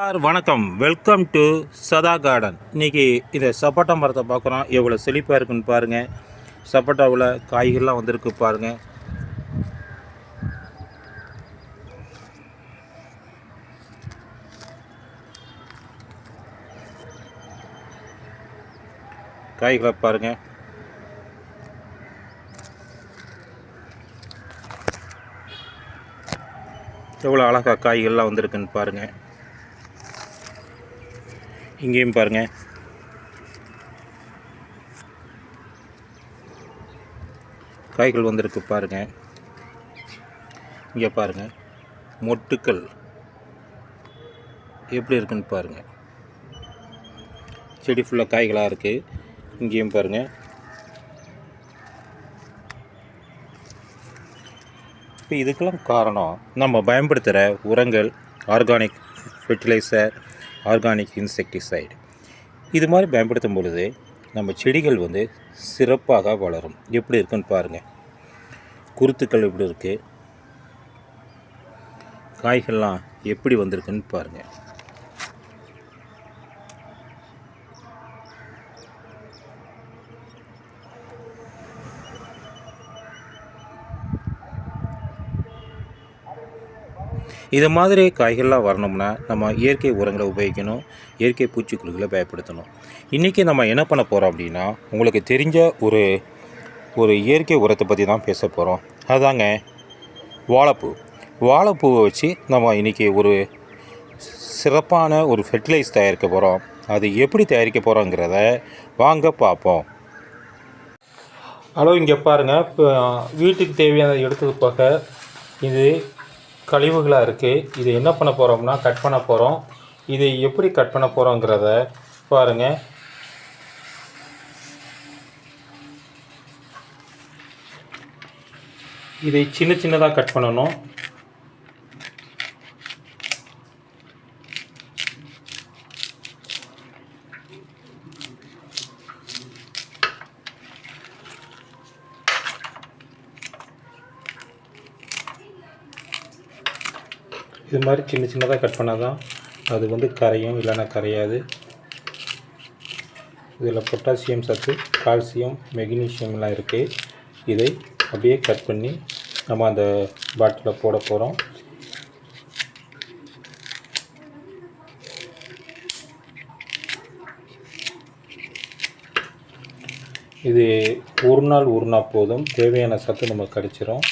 Sir வணக்கம், welcome to சதா garden. இன்றைக்கி இந்த சப்போட்டா மரத்தை பார்க்குறோம். எவ்வளோ செழிப்பாக இருக்குன்னு பாருங்கள். சப்போட்டாவில் காய்கறிலாம் வந்திருக்கு பாருங்கள். காய்களை பாருங்கள். எவ்வளோ அழகாக காய்கள்லாம் வந்திருக்குன்னு பாருங்கள். இங்கேயும் பாருங்கள். காய்கள் வந்திருக்கு பாருங்கள். இங்கே பாருங்கள், மொட்டுக்கள் எப்படி இருக்குன்னு பாருங்கள். செடி ஃபுல்லாக காய்களாக இருக்குது. இங்கேயும் பாருங்கள். இப்போ இதுக்கெல்லாம் காரணம் நம்ம பயன்படுத்துகிற உரங்கள், ஆர்கானிக் ஃபெர்டிலைசர், ஆர்கானிக் இன்செக்டிசைடு. இது மாதிரி பயன்படுத்தும் பொழுது நம்ம செடிகள் சிறப்பாக வளரும். எப்படி இருக்குன்னு பாருங்கள். குருத்துக்கள் எப்படி இருக்குது, காய்கள்லாம் எப்படி வந்திருக்குன்னு பாருங்கள். இது மாதிரி காய்கள்லாம் வரணும்னா நம்ம இயற்கை உரங்களை உபயோகிக்கணும், இயற்கை பூச்சிக்கொல்லிகளை பயன்படுத்தணும். இன்றைக்கி நம்ம என்ன பண்ண போகிறோம் அப்படின்னா, உங்களுக்கு தெரிஞ்ச ஒரு இயற்கை உரத்தை பற்றி தான் பேச போகிறோம். அதுதாங்க வாழைப்பூ. வாழைப்பூவை வச்சு நம்ம இன்றைக்கி ஒரு சிறப்பான ஒரு ஃபெர்டிலைஸ் தயாரிக்க போகிறோம். அது எப்படி தயாரிக்க போகிறோங்கிறத வாங்க பார்ப்போம். ஹலோ, இங்கே பாருங்கள். இப்போ வீட்டுக்கு தேவையான எடுத்தது போக இது கழிவுகளாக இருக்குது. இது என்ன பண்ண போகிறோம்னா கட் பண்ண போகிறோம். இதை எப்படி கட் பண்ண போகிறோங்கிறத பாருங்கள். இதை சின்ன சின்னதாக கட் பண்ணணும். இது மாதிரி சின்ன சின்னதாக கட் பண்ணால் தான் அது கரையும், இல்லைன்னா கரையாது. இதில் பொட்டாசியம் சத்து, கால்சியம், மெக்னீஷியம்லாம் இருக்குது. இதை அப்படியே கட் பண்ணி நம்ம அந்த பாட்டிலில் போட போகிறோம். இது ஒரு நாள் ஊறினா போதும், தேவையான சத்து நமக்கு கிடச்சிரும்.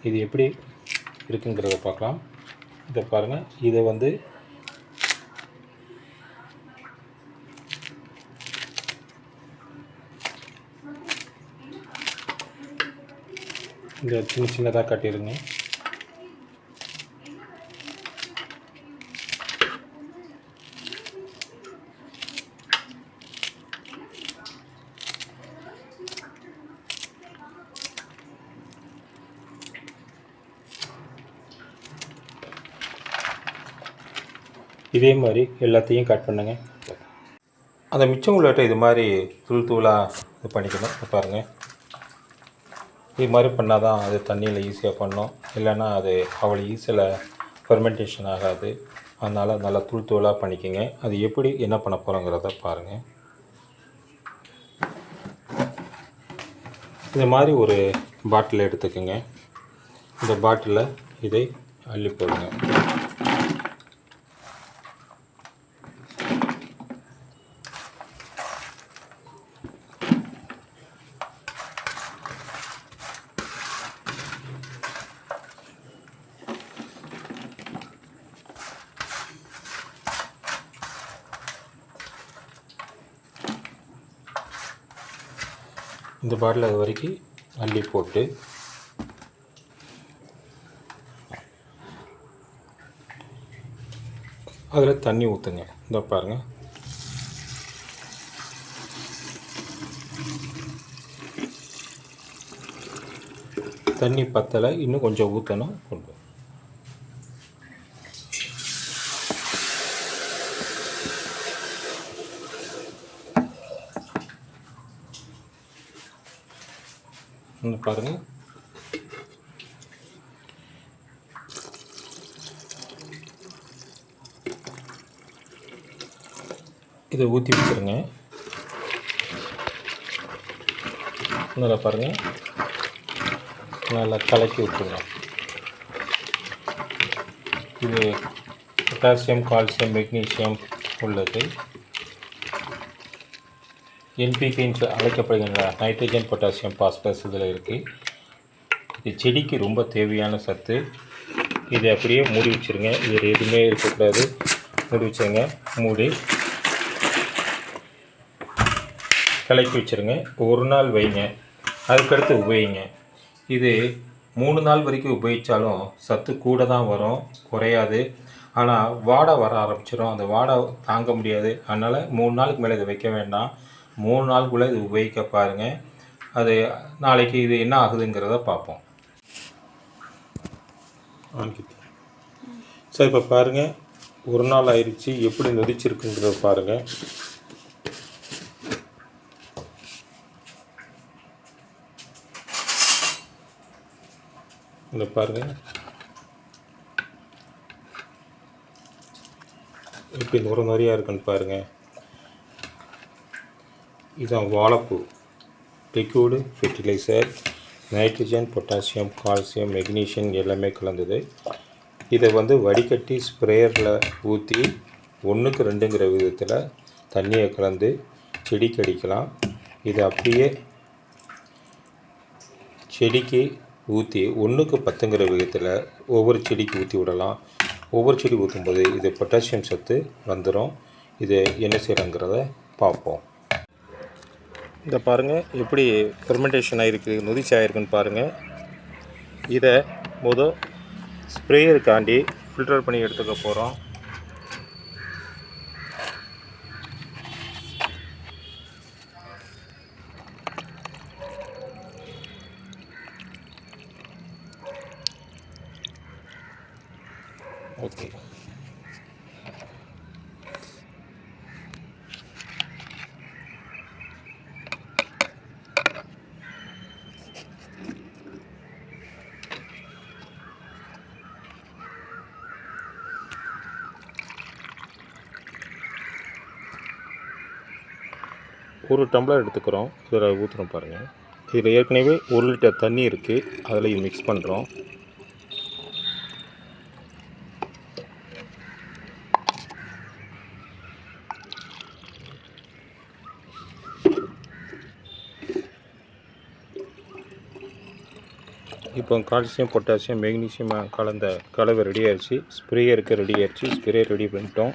இது எப்படி இருக்குங்கிறத பார்க்கலாம். இதை பாருங்கள். இதை இந்த சின்ன சின்னதாக கட்டிடுங்க. இதே மாதிரி எல்லாத்தையும் கட் பண்ணுங்க. அந்த மிச்சம் உள்ளட்ட இது மாதிரி தூளாக இது பண்ணிக்கணும். பாருங்கள், இது மாதிரி பண்ணால் தான் அது தண்ணியில் ஈஸியாக பண்ணணும், இல்லைன்னா அது அவ்வளோ ஈஸியில் ஃபெர்மெண்டேஷன் ஆகாது. அதனால் நல்லா தூளாக பண்ணிக்கோங்க. அது எப்படி என்ன பண்ண போகிறோங்கிறத பாருங்கள். இது மாதிரி ஒரு பாட்டில் எடுத்துக்கோங்க. இந்த பாட்டிலில் இதை அள்ளி போடுங்க. இந்த பாட்டில் அது வரைக்கும் அள்ளி போட்டு அதில் தண்ணி ஊற்றுங்க. இந்த பாருங்கள், தண்ணி பத்தலை, இன்னும் கொஞ்சம் ஊற்றணும். கொண்டு பாருங்கள். இதை ஊற்றி வச்சுருங்க. நல்லா பாருங்கள், நல்லா கலக்கி விட்டுருங்க. இது பொட்டாசியம், கால்சியம், மெக்னீசியம் உள்ளது. என்பிகேன்னு அழைக்கப்படுகின்ற நைட்ரஜன், பொட்டாசியம், பாஸ்பரஸ் இதில் இருக்குது. இது செடிக்கு ரொம்ப தேவையான சத்து. இதை அப்படியே மூடி வச்சுருங்க. இதில் எதுவுமே இருக்கக்கூடாது. மூடி வச்சுருங்க. மூடி கலக்கி வச்சுருங்க. ஒரு நாள் வைங்க, அதுக்கடுத்து உபயோகிங்க. இது 3 நாள் வரைக்கும் உபயோகித்தாலும் சத்து கூட தான் வரும், குறையாது. ஆனால் வாடை வர ஆரம்பிச்சிடும். அந்த வாடை தாங்க முடியாது. அதனால் 3 நாளுக்கு மேலே இதை வைக்க வேண்டாம். 3 நாளுக்குள்ளே இது உபயோகிக்க பாருங்கள். அது நாளைக்கு இது என்ன ஆகுதுங்கிறத பார்ப்போம். சார், இப்போ பாருங்கள், ஒரு நாள் ஆயிடுச்சு. எப்படி நொதிச்சிருக்குங்கிறத பாருங்கள். இந்த பாருங்கள், எப்படி நுர நிறையா இருக்குன்னு பாருங்கள். இதுதான் வாழைப்பூ liquid fertilizer. Nitrogen, potassium, calcium, magnesium எல்லாமே கலந்தது. இதை வடிகட்டி ஸ்ப்ரேயரில் ஊற்றி 1க்கு 2ங்கிற விதத்தில் தண்ணியை கலந்து செடிக்கு அடிக்கலாம். இதை அப்படியே செடிக்கு ஊற்றி 1க்கு 10ங்கிற விதத்தில் ஒவ்வொரு செடிக்கு ஊற்றி விடலாம். ஒவ்வொரு செடி ஊற்றும்போது இது பொட்டாசியம் சத்து வந்துடும். இது என்ன செய்யலாங்கிறத பார்ப்போம். இதை பாருங்கள், எப்படி ஃபெர்மெண்டேஷன் ஆகிருக்கு, நொதிச்சு ஆகிருக்குன்னு பாருங்கள். இதை ஸ்ப்ரேயருக்காண்டி ஃபில்டர் பண்ணி எடுத்துக்க போகிறோம். ஓகே, ஒரு டம்ளர் எடுத்துக்கிறோம். இதில் ஊற்றுறோம் பாருங்கள். இதில் ஏற்கனவே 1 லிட்டர் தண்ணி இருக்குது. அதில் மிக்ஸ் பண்ணுறோம். இப்போ கால்சியம், பொட்டாசியம், மெக்னீசியம் கலந்த கலவை ரெடி ஆயிடுச்சு. ஸ்ப்ரேயருக்கு ரெடி ஆயிடுச்சு. ஸ்ப்ரேயர் ரெடி பண்ணிட்டோம்.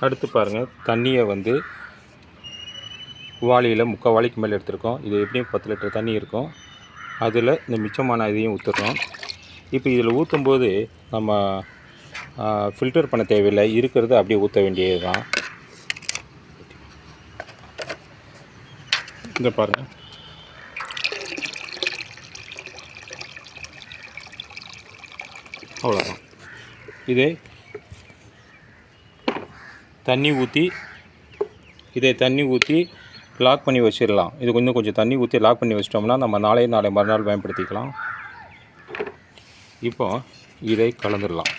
அடுத்து பாருங்கள், தண்ணியை வாளியில் 3/4 வாளிக்கு மேலே எடுத்துருக்கோம். இது எப்படியும் 10 லிட்டர் தண்ணி இருக்கும். அதில் இந்த மிச்சமான இதையும் ஊற்றுறோம். இப்போ இதில் ஊற்றும்போது நம்ம ஃபில்டர் பண்ண தேவையில்லை. இருக்கிறத அப்படியே ஊற்ற வேண்டியது தான். இந்த பாருங்கள், அவ்வளோதான். இதை தண்ணி ஊற்றி லாக் பண்ணி வச்சிடலாம். இது கொஞ்சம் தண்ணி ஊற்றி லாக் பண்ணி வச்சிட்டோம்னா நம்ம நாளை மறுநாள் பயன்படுத்திக்கலாம். இப்போ இதை கலந்துடலாம்.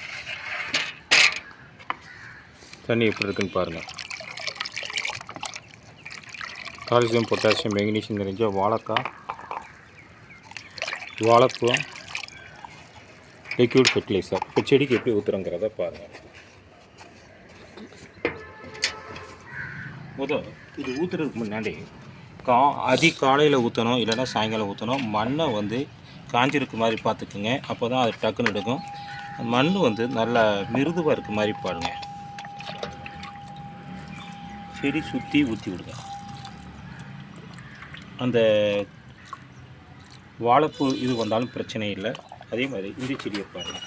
தண்ணி எப்படி இருக்குன்னு பாருங்கள். கால்சியம், பொட்டாசியம், மெக்னீசியம் நிறைஞ்ச வாழைப்பூ லிக்விட் ஃபெர்டிலைசர். இப்போ செடிக்கு எப்படி ஊற்றுறோங்கிறத பாருங்கள். இது ஊற்றுறதுக்கு முன்னாடி காலையில் ஊற்றணும், இல்லைன்னா சாயங்காலம் ஊற்றணும். மண்ணை காஞ்சிருக்கு மாதிரி பார்த்துக்குங்க. அப்போ தான் அது டக்குன்னு எடுக்கும். மண் நல்லா மிருதுவாக இருக்க மாதிரி பாருங்க. செடி சுற்றி ஊற்றி விடுங்க. அந்த வாழைப்பூ இது வந்தாலும் பிரச்சனை இல்லை. அதே மாதிரி இந்த செடியை பாருங்கள்,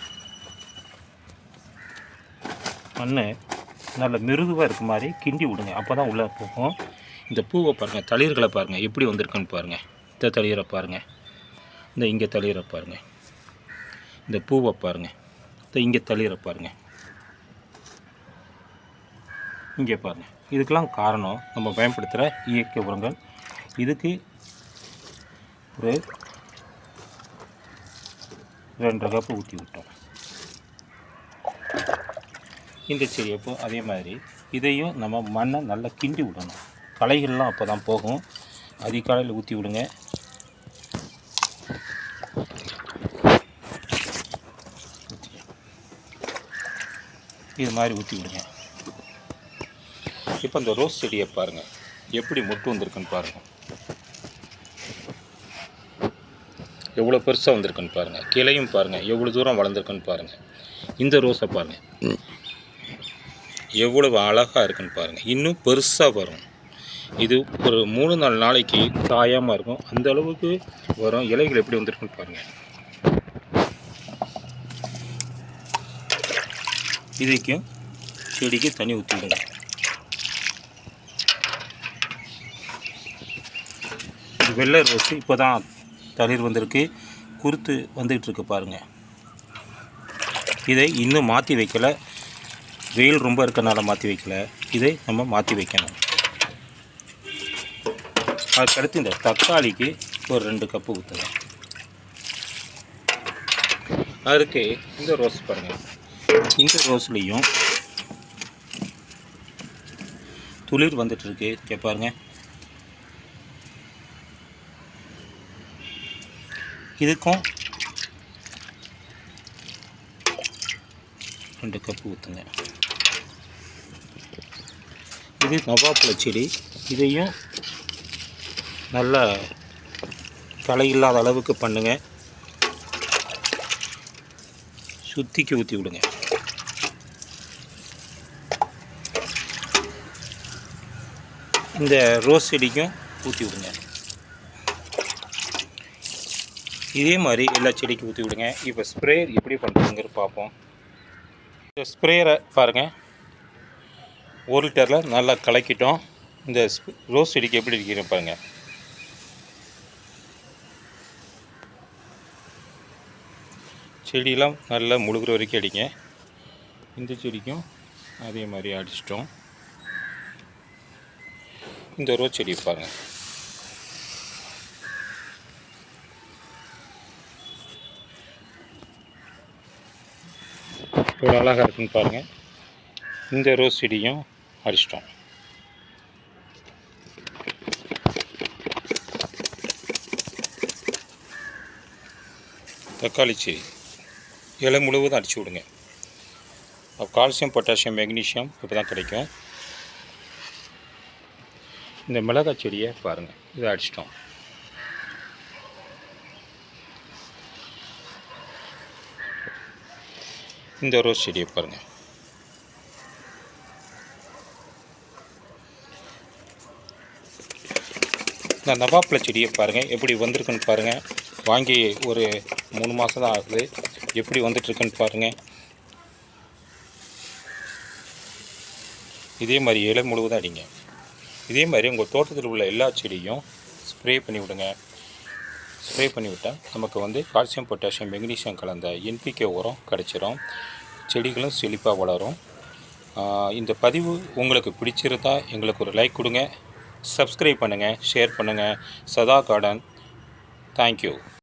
மண்ணை நல்ல மிருதுவாக இருக்க மாதிரி கிண்டி விடுங்க. அப்போ தான் உள்ளே போகும். இந்த பூவை பாருங்கள், தளிர்களை பாருங்கள் எப்படி வந்திருக்குன்னு பாருங்கள். இந்த தளிரை பாருங்கள், இந்த இங்கே தளிரை பாருங்கள், இந்த பூவை பாருங்கள், இந்த இங்கே தளிரை பாருங்கள், இங்கே பாருங்கள். இதுக்கெல்லாம் காரணம் நம்ம பயன்படுத்துகிற இயற்கை உரங்கள். இதுக்கு ஒரு 2 கப்பு ஊற்றி விட்டோம். இந்த செடி அப்போ அதே மாதிரி இதையும் நம்ம மண்ணை நல்லா கிண்டி விடணும். களைகள்லாம் அப்போ தான் போகும். அதிகாலையில் ஊற்றி விடுங்க. இது மாதிரி ஊற்றி விடுங்க. இப்போ இந்த ரோஸ் செடியை பாருங்கள் எப்படி மொட்டு வந்திருக்குன்னு பாருங்கள். எவ்வளோ பெருசாக வந்திருக்குன்னு பாருங்கள். கிளையும் பாருங்கள் எவ்வளோ தூரம் வளர்ந்துருக்குன்னு பாருங்கள். இந்த ரோஸை பாருங்கள் எவ்வளவு அழகாக இருக்குன்னு பாருங்கள். இன்னும் பெருசாக வரும். இது ஒரு 3-4 நாளைக்கு காயாமல் இருக்கும். அந்த அளவுக்கு வரும். இலைகள் எப்படி வந்திருக்குன்னு பாருங்கள். இதுக்கும் செடிக்கு தண்ணி ஊற்றிடுங்க. இது வெள்ளை ரோஸு இப்போ தான் தளிர் வந்திருக்கு. குருத்து வந்துகிட்ருக்கு பாருங்கள். இதை இன்னும் மாற்றி வைக்கலை. வெயில் ரொம்ப இருக்கனால மாற்றி வைக்கல. இதை நம்ம மாற்றி வைக்கணும். அதுக்கடுத்து இந்த தக்காளிக்கு ஒரு 2 கப்பு ஊற்றுங்க. அதுக்கு இந்த ரோஸ் பாருங்கள். இந்த ரோஸ்லேயும் துளிர் வந்துட்டுருக்கு. பாருங்க. இதுக்கும் 2 கப்பு ஊற்றுங்க. இது நவாப்பழ செடி. இதையும் நல்லா களை இல்லாத அளவுக்கு பண்ணுங்க. சுத்திக்கு ஊற்றி விடுங்க. இந்த ரோஸ் செடிக்கும் ஊற்றி விடுங்க. இதே மாதிரி எல்லா செடிக்கும் ஊற்றி விடுங்க. இப்போ ஸ்ப்ரேயர் எப்படி பண்ணுறதுங்கிற பார்ப்போம். இந்த ஸ்ப்ரேயரை பாருங்கள். 1 லிட்டரில் நல்லா கலக்கிட்டோம். இந்த ரோஸ் செடிக்கு எப்படி இருக்கிறேன் பாருங்கள். செடியெல்லாம் நல்லா முழுகிற வரைக்கும் அடிங்க. இந்த செடிக்கும் அதே மாதிரி அடிச்சிட்டோம். இந்த ரோஸ் செடி பாருங்கள். எவ்வளோ அழகாக இருக்குன்னு பாருங்கள். இந்த ரோஸ் செடியும் அடிச்சிட்டோம். தக்காளி செடி இலை முழுவதும் அடிச்சு விடுங்க. கால்சியம், பொட்டாசியம், மெக்னீஷியம் இப்போ தான் கிடைக்கும். இந்த மிளகாய் செடியை பாருங்கள். இதை அடிச்சிட்டோம். இந்த ரோஸ் செடியை பாருங்கள். இந்த நவாப்பழ செடியை பாருங்கள் எப்படி வந்திருக்குன்னு பாருங்கள். வாங்கி ஒரு 3 மாதம் தான் ஆகுது. எப்படி வந்துட்டுருக்குன்னு பாருங்கள். இதே மாதிரி இலை முழுவதும் அடிங்க. இதே மாதிரி உங்கள் தோட்டத்தில் உள்ள எல்லா செடியும் ஸ்ப்ரே பண்ணி விடுங்க. ஸ்ப்ரே பண்ணி விட்டால் நமக்கு கால்சியம், பொட்டாசியம், மெக்னீஷியம் கலந்த NPK உரம் கிடச்சிரும். செடிகளும் செழிப்பாக வளரும். இந்த பதிவு உங்களுக்கு பிடிச்சிருந்தா எங்களுக்கு ஒரு லைக் கொடுங்க. சப்ஸ்கிரைப் பண்ணுங்கள், ஷேர் பண்ணுங்கள். சதா கார்டன். தேங்க்யூ.